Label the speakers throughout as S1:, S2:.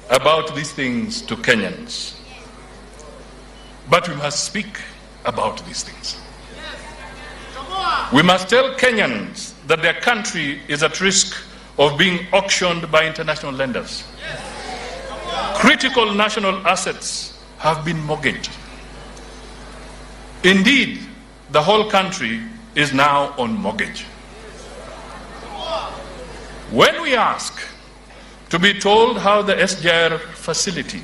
S1: about these things to Kenyans. But we must speak about these things. We must tell Kenyans that their country is at risk of being auctioned by international lenders. Critical national assets have been mortgaged. Indeed, the whole country is now on mortgage. When we ask to be told how the SGR facility,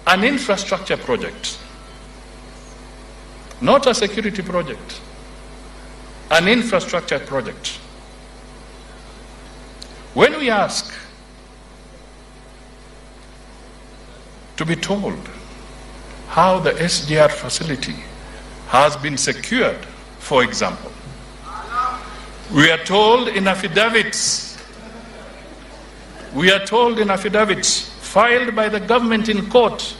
S1: an infrastructure project, not a security project, an infrastructure project, when we ask to be told how the SGR facility has been secured, for example, we are told in affidavits filed by the government in court,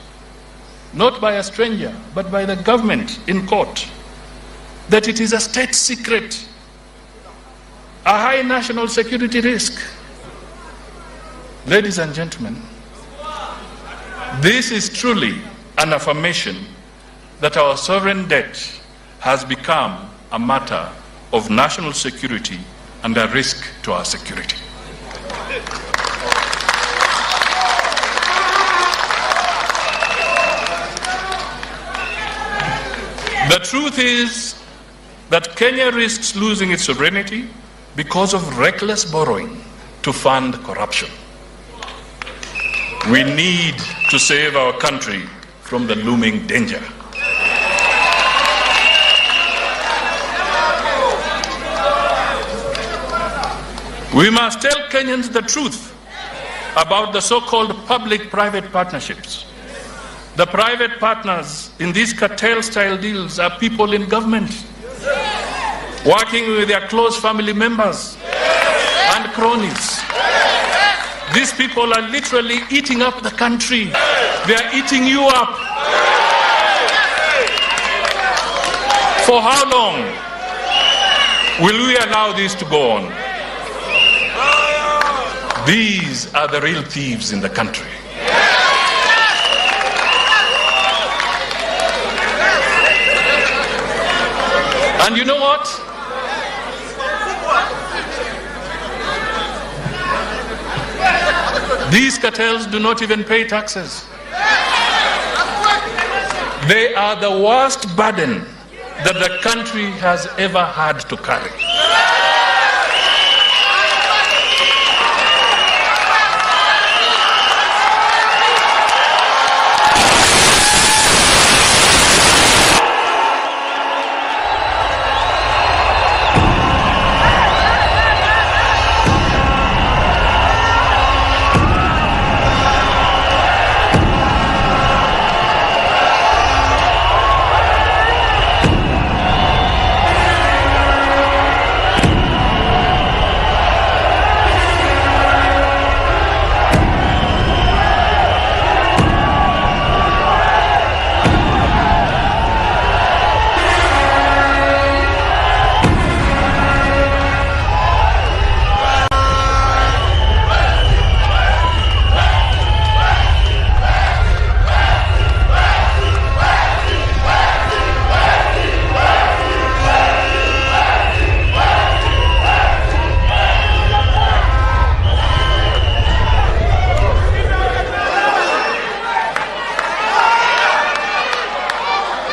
S1: not by a stranger, but by the government in court, that it is a state secret, a high national security risk. Ladies and gentlemen, this is truly an affirmation that our sovereign debt has become a matter of national security and a risk to our security. The truth is that Kenya risks losing its sovereignty because of reckless borrowing to fund corruption. We need to save our country from the looming danger. We must tell Kenyans the truth about the so-called public-private partnerships. The private partners in these cartel-style deals are people in government, working with their close family members and cronies. These people are literally eating up the country. They are eating you up. For how long will we allow this to go on? These are the real thieves in the country. And you know what? These cartels do not even pay taxes. They are the worst burden that the country has ever had to carry.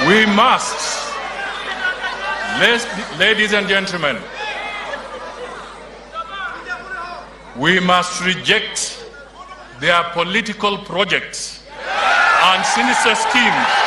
S1: We must, ladies and gentlemen, we must reject their political projects and sinister schemes.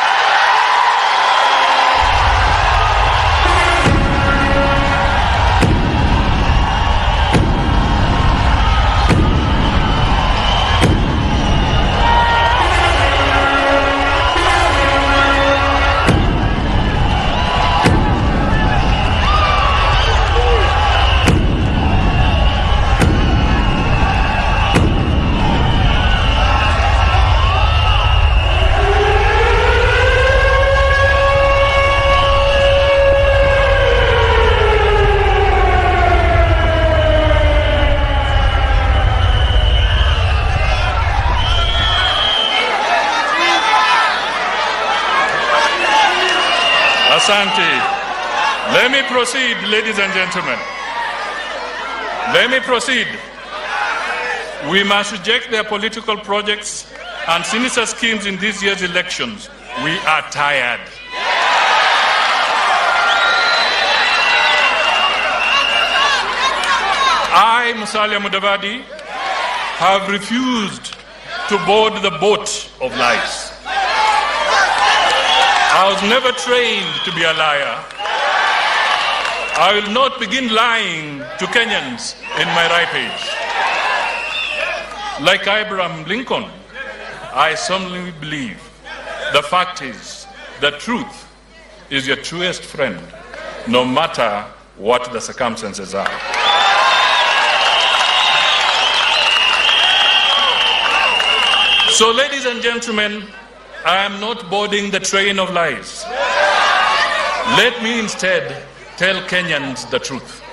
S1: Asante. Let me proceed, ladies and gentlemen. Let me proceed. We must reject their political projects and sinister schemes in this year's elections. We are tired. I, Musalia Mudavadi, have refused to board the boat of lies. I was never trained to be a liar. I will not begin lying to Kenyans in my ripe age. Like Abraham Lincoln, I solemnly believe the fact is the truth is your truest friend, no matter what the circumstances are. So, ladies and gentlemen, I am not boarding the train of lies. Let me instead tell Kenyans the truth.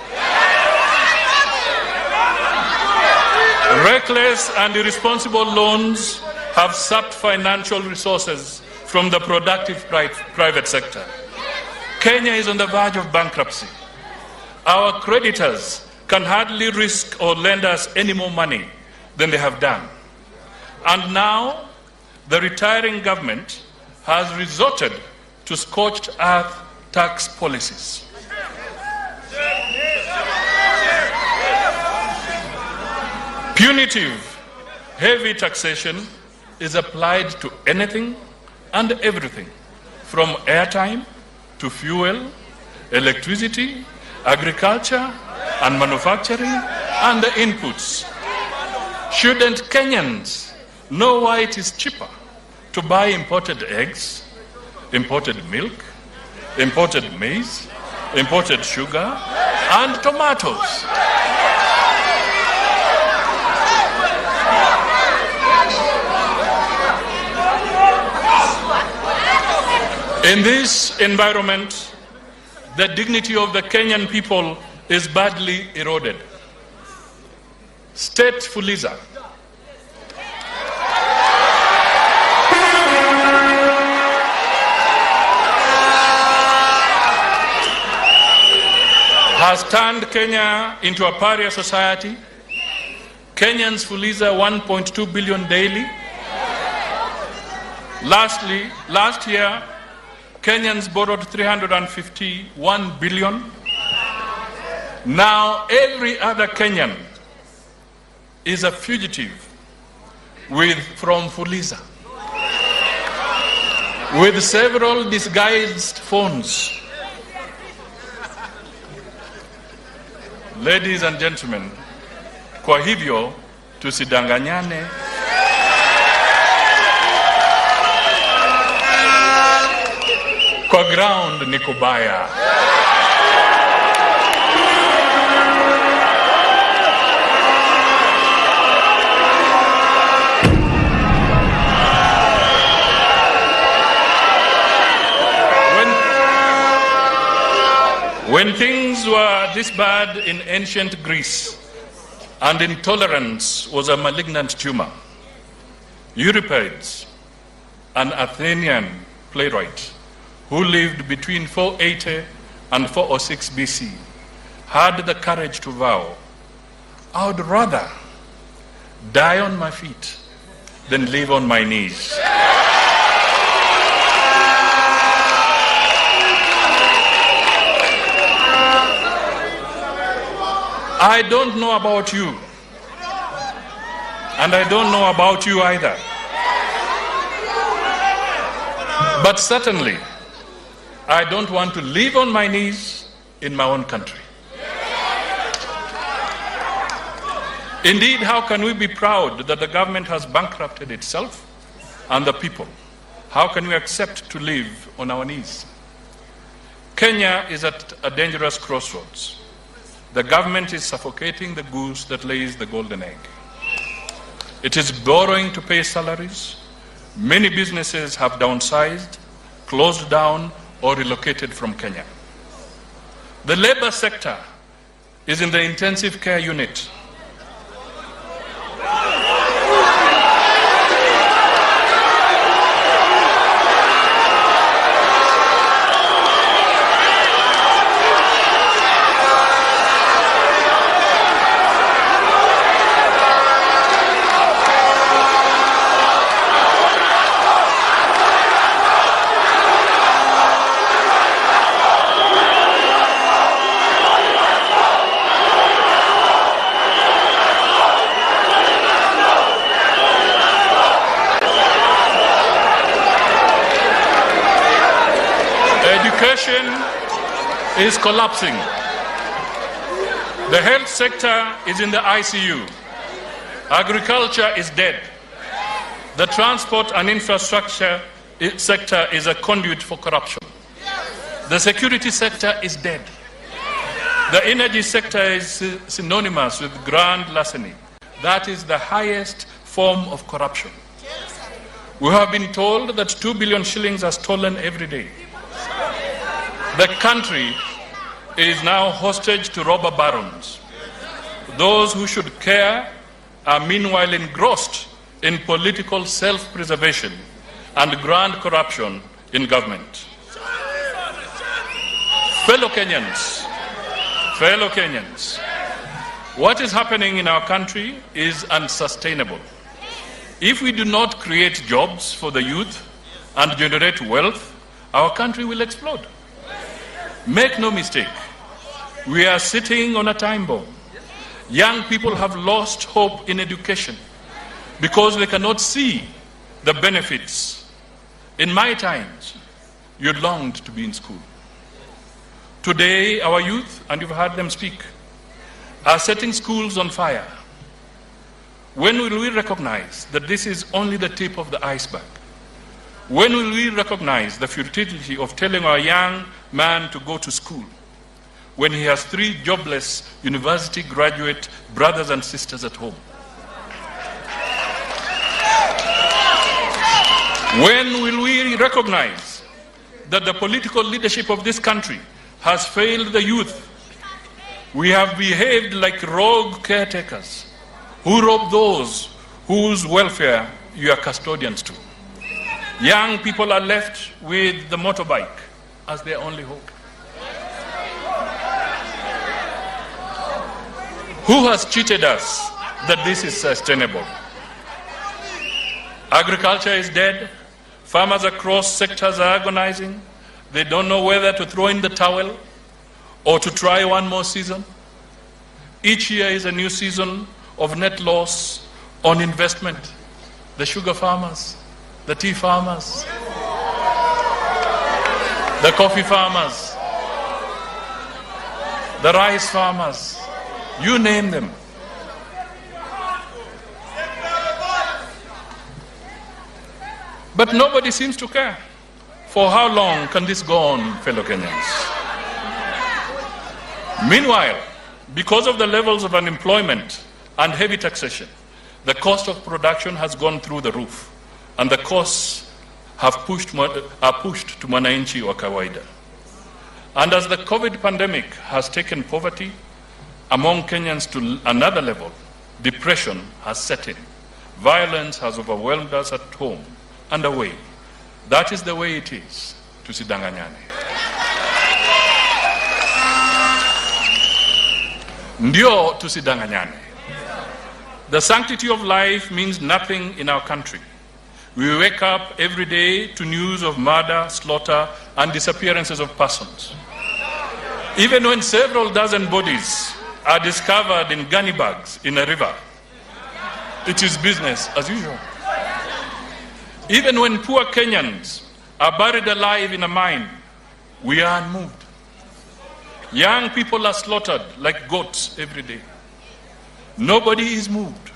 S1: Reckless and irresponsible loans have sapped financial resources from the productive private sector. Kenya is on the verge of bankruptcy. Our creditors can hardly risk or lend us any more money than they have done. And now, the retiring government has resorted to scorched earth tax policies. Punitive, heavy taxation is applied to anything and everything, from airtime to fuel, electricity, agriculture, and manufacturing, and the inputs. Shouldn't Kenyans know why it is cheaper to buy imported eggs, imported milk, imported maize, imported sugar, and tomatoes? In this environment, the dignity of the Kenyan people is badly eroded. State Fuliza has turned Kenya into a pariah society. Kenyans Fuliza 1.2 billion daily. Last year, Kenyans borrowed 351 billion. Now every other Kenyan is a fugitive from Fuliza, with several disguised phones. Ladies and gentlemen, kwa hivyo tusidanganyane. Kwa ground ni kubaya. When things were this bad in ancient Greece and intolerance was a malignant tumor, Euripides, an Athenian playwright who lived between 480 and 406 BC, had the courage to vow, I would rather die on my feet than live on my knees. I don't know about you, and I don't know about you either. But certainly, I don't want to live on my knees in my own country. Indeed, how can we be proud that the government has bankrupted itself and the people? How can we accept to live on our knees? Kenya is at a dangerous crossroads. The government is suffocating the goose that lays the golden egg. It is borrowing to pay salaries. Many businesses have downsized, closed down, or relocated from Kenya. The labor sector is in the intensive care unit. education is collapsing. The health sector is in the ICU. Agriculture is dead. The transport and infrastructure sector is a conduit for corruption. The security sector is dead. The energy sector is synonymous with grand larceny. That is the highest form of corruption. We have been told that 2 billion shillings are stolen every day. The country is now hostage to robber barons. Those who should care are meanwhile engrossed in political self-preservation and grand corruption in government. Fellow Kenyans, what is happening in our country is unsustainable. If we do not create jobs for the youth and generate wealth, our country will explode. Make no mistake, we are sitting on a time bomb. Young people have lost hope in education because they cannot see the benefits. In my times, you longed to be in school. Today, our youth, and you've heard them speak, are setting schools on fire. When will we recognize that this is only the tip of the iceberg? When will we recognize the futility of telling our young man to go to school when he has 3 jobless university graduate brothers and sisters at home? When will we recognize that the political leadership of this country has failed the youth? We have behaved like rogue caretakers who rob those whose welfare you are custodians to. Young people are left with the motorbike as their only hope. Who has cheated us that this is sustainable? Agriculture is dead. Farmers across sectors are agonizing. They don't know whether to throw in the towel or to try one more season. Each year is a new season of net loss on investment. The sugar farmers, the tea farmers, the coffee farmers, the rice farmers, you name them. But nobody seems to care. For how long can this go on, fellow Kenyans? Meanwhile, because of the levels of unemployment and heavy taxation, the cost of production has gone through the roof, and the costs are pushed to mwananchi wa kawaida. And as the COVID pandemic has taken poverty among Kenyans to another level, depression has set in. Violence has overwhelmed us at home and away. That is the way it is. Tusidanganyane. Ndio tusidanganyane. The sanctity of life means nothing in our country. We wake up every day to news of murder, slaughter, and disappearances of persons. Even when several dozen bodies are discovered in gunny bags in a river, it is business as usual. Even when poor Kenyans are buried alive in a mine, we are unmoved. Young people are slaughtered like goats every day. Nobody is moved.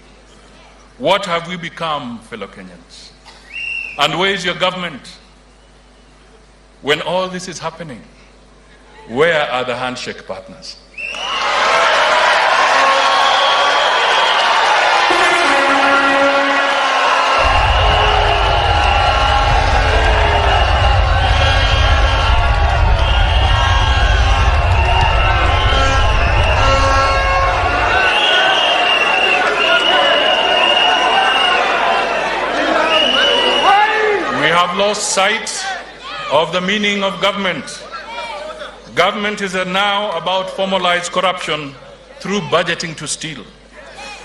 S1: What have we become, fellow Kenyans? And where is your government? When all this is happening, where are the handshake partners? Lost sight of the meaning of government. Government is now about formalized corruption through budgeting to steal.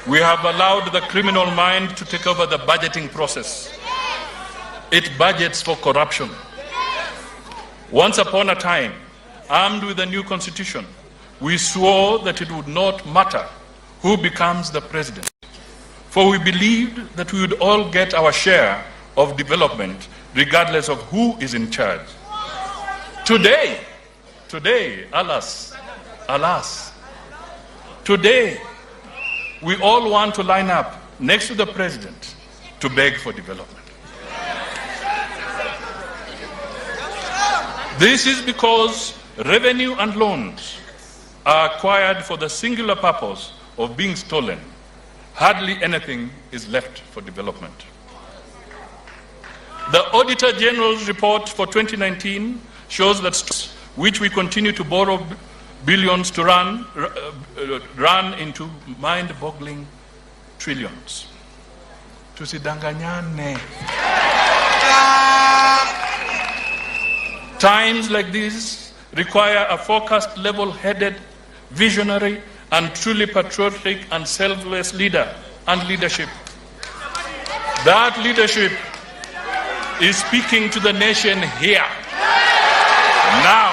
S1: We have allowed the criminal mind to take over the budgeting process. It budgets for corruption. Once upon a time, armed with a new constitution, we swore that it would not matter who becomes the president, for we believed that we would all get our share of development regardless of who is in charge. Today, today, alas, today, we all want to line up next to the president to beg for development. This is because revenue and loans are acquired for the singular purpose of being stolen. Hardly anything is left for development. The Auditor General's report for 2019 shows that which we continue to borrow billions to run into mind-boggling trillions. Tusidanganyane. Times like these require a focused, level-headed, visionary, and truly patriotic and selfless leader and leadership. That leadership is speaking to the nation here, now.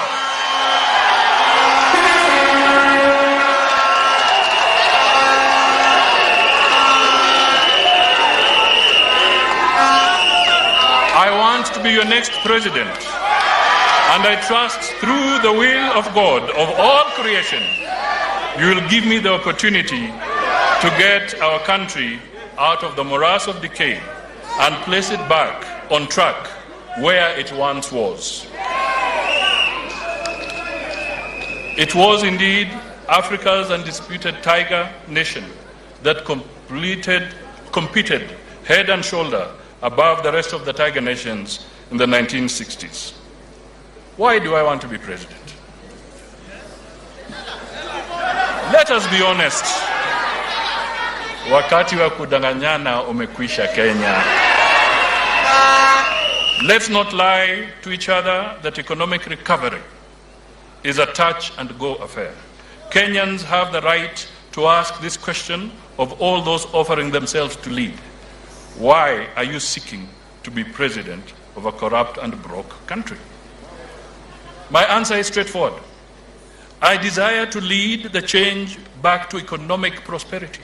S1: I want to be your next president, and I trust through the will of God of all creation, you will give me the opportunity to get our country out of the morass of decay and place it back on track where it once was. It was indeed Africa's undisputed tiger nation that competed head and shoulder above the rest of the tiger nations in the 1960s. Why do I want to be president? Let us be honest. Wakati wa kudanganyana umekwisha Kenya. Let's not lie to each other that economic recovery is a touch and go affair. Kenyans have the right to ask this question of all those offering themselves to lead. Why are you seeking to be president of a corrupt and broke country? My answer is straightforward. I desire to lead the change back to economic prosperity.